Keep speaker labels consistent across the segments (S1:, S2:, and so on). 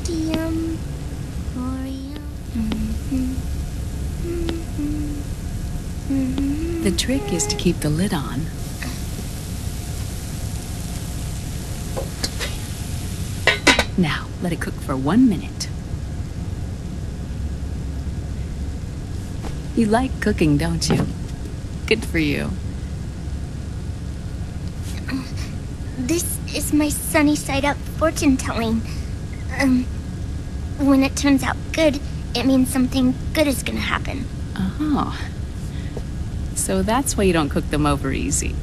S1: Sodium, thorium.
S2: The trick is to keep the lid on. Now, let it cook for 1 minute. You like cooking, don't you? Good for you.
S1: This is my sunny side up fortune telling. When it turns out good, it means something good is gonna happen.
S2: Oh. So that's why you don't cook them over easy.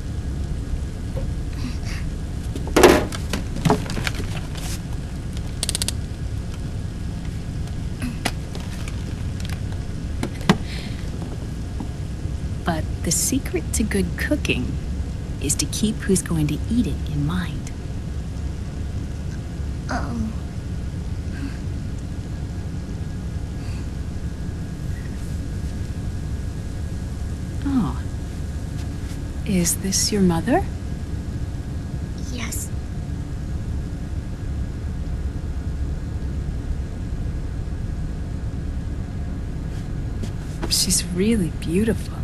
S2: But the secret to good cooking is to keep who's going to eat it in mind.
S1: Oh.
S2: Oh. Is this your mother?
S1: Yes.
S2: She's really beautiful.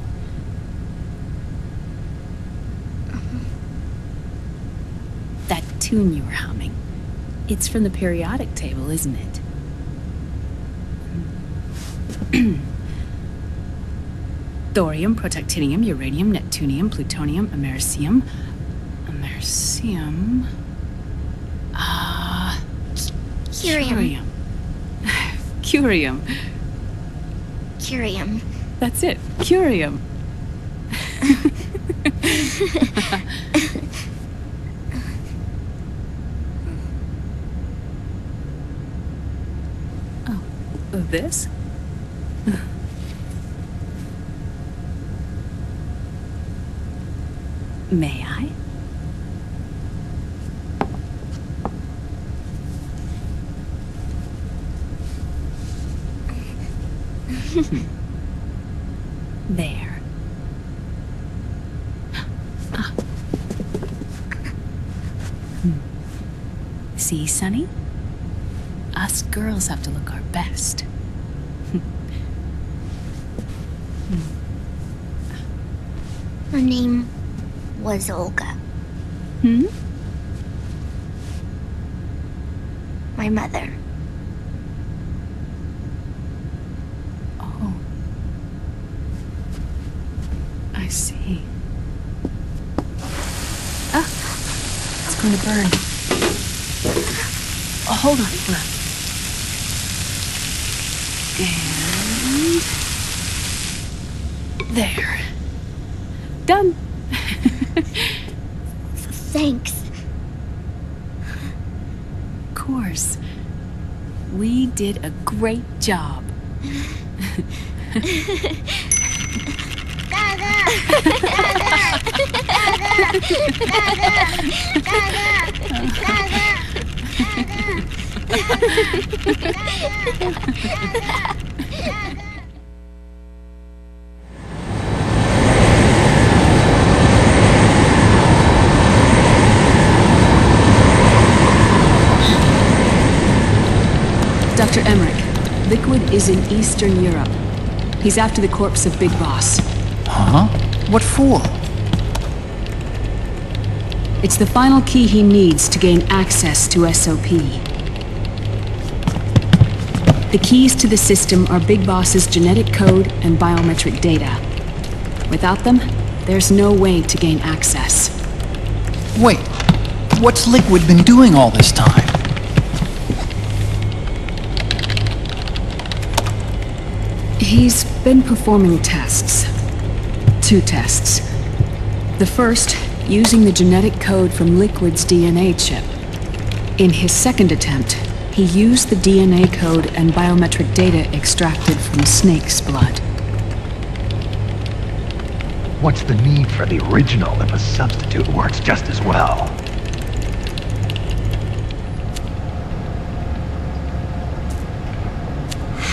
S2: That tune you were humming, it's from the periodic table, isn't it? Thorium, protactinium, uranium, neptunium, plutonium, americium. Americium.
S1: Curium.
S2: Curium.
S1: Curium.
S2: That's it. Curium. Oh, this? May I? There. See, Sonny? Us girls have to look our best.
S1: Her name was Olga. My mother.
S2: Oh. I see. Ah! It's going to burn. Oh, hold on. And... there. Done.
S1: Thanks.
S2: Of course. We did a great job. Dr. Emmerich, Liquid is in Eastern Europe. He's after the corpse of Big Boss.
S3: Huh? What for?
S2: It's the final key he needs to gain access to SOP. The keys to the system are Big Boss's genetic code and biometric data. Without them, there's no way to gain access.
S3: Wait, what's Liquid been doing all this time?
S2: He's been performing tests. 2 tests. The first, using the genetic code from Liquid's DNA chip. In his second attempt, he used the DNA code and biometric data extracted from Snake's blood.
S4: What's the need for the original if a substitute works just as well?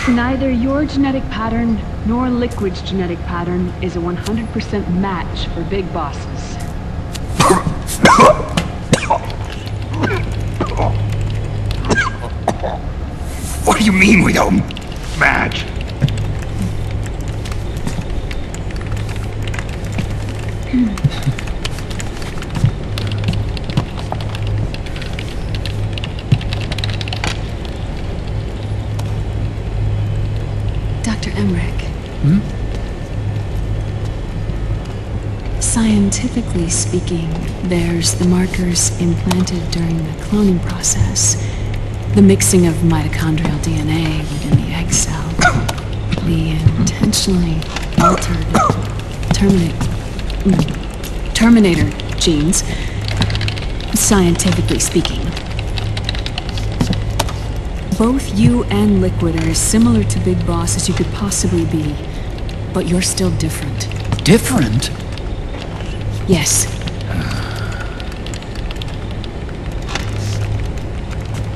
S2: Neither your genetic pattern nor Liquid's genetic pattern is a 100% match for Big Bosses.
S4: do you mean we don't match?
S2: Dr. Emmerich.
S3: Hmm?
S2: Scientifically speaking, there's the markers implanted during the cloning process, the mixing of mitochondrial DNA within the egg cell, the intentionally altered terminator genes, scientifically speaking. Both you and Liquid are as similar to Big Boss as you could possibly be, but you're still different.
S3: Different?
S2: Yes.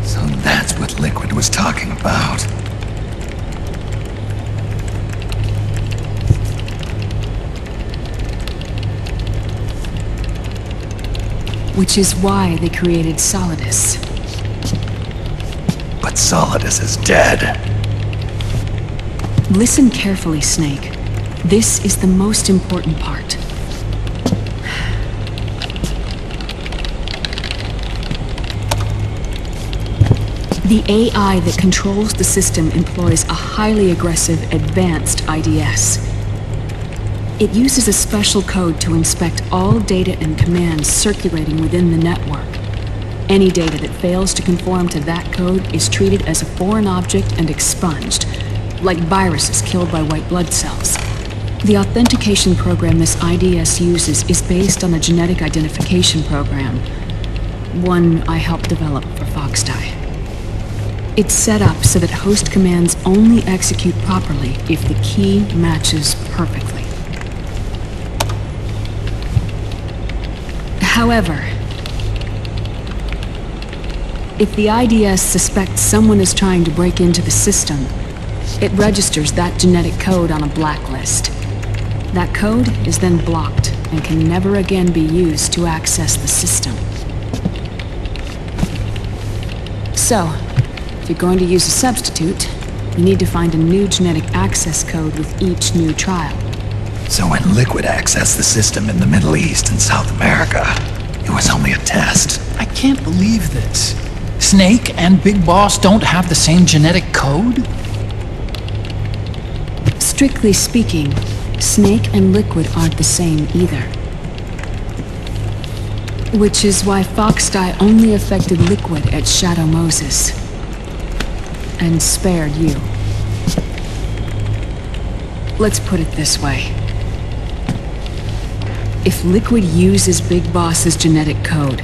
S4: So that's what Liquid was talking about.
S2: Which is why they created Solidus.
S4: But Solidus is dead.
S2: Listen carefully, Snake. This is the most important part. The AI that controls the system employs a highly aggressive, advanced IDS. It uses a special code to inspect all data and commands circulating within the network. Any data that fails to conform to that code is treated as a foreign object and expunged, like viruses killed by white blood cells. The authentication program this IDS uses is based on a genetic identification program, one I helped develop for Foxdie. It's set up so that host commands only execute properly if the key matches perfectly. However, if the IDS suspects someone is trying to break into the system, it registers that genetic code on a blacklist. That code is then blocked and can never again be used to access the system. So, if you're going to use a substitute, you need to find a new genetic access code with each new trial.
S4: So when Liquid accessed the system in the Middle East and South America, it was only a test.
S3: I can't believe this. Snake and Big Boss don't have the same genetic code?
S2: Strictly speaking, Snake and Liquid aren't the same either. Which is why Foxdie only affected Liquid at Shadow Moses. And spared you. Let's put it this way. If Liquid uses Big Boss's genetic code,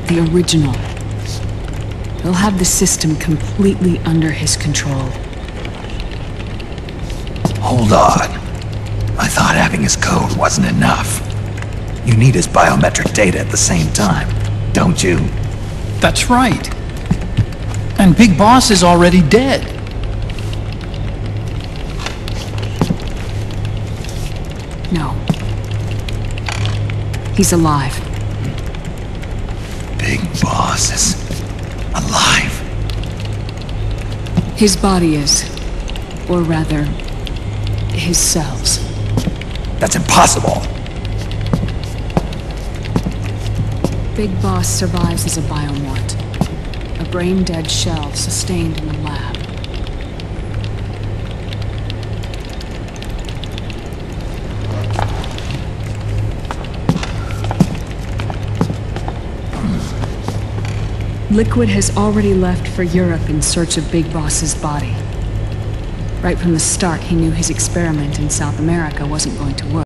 S2: the original, he'll have the system completely under his control.
S4: Hold on. I thought having his code wasn't enough. You need his biometric data at the same time, don't you?
S3: That's right. And Big Boss is already dead.
S2: No. He's alive.
S4: Big Boss is alive.
S2: His body is. Or rather, his cells.
S4: That's impossible.
S2: Big Boss survives as a biomort. A brain-dead shell sustained in the lab. Liquid has already left for Europe in search of Big Boss's body. Right from the start, he knew his experiment in South America wasn't going to work.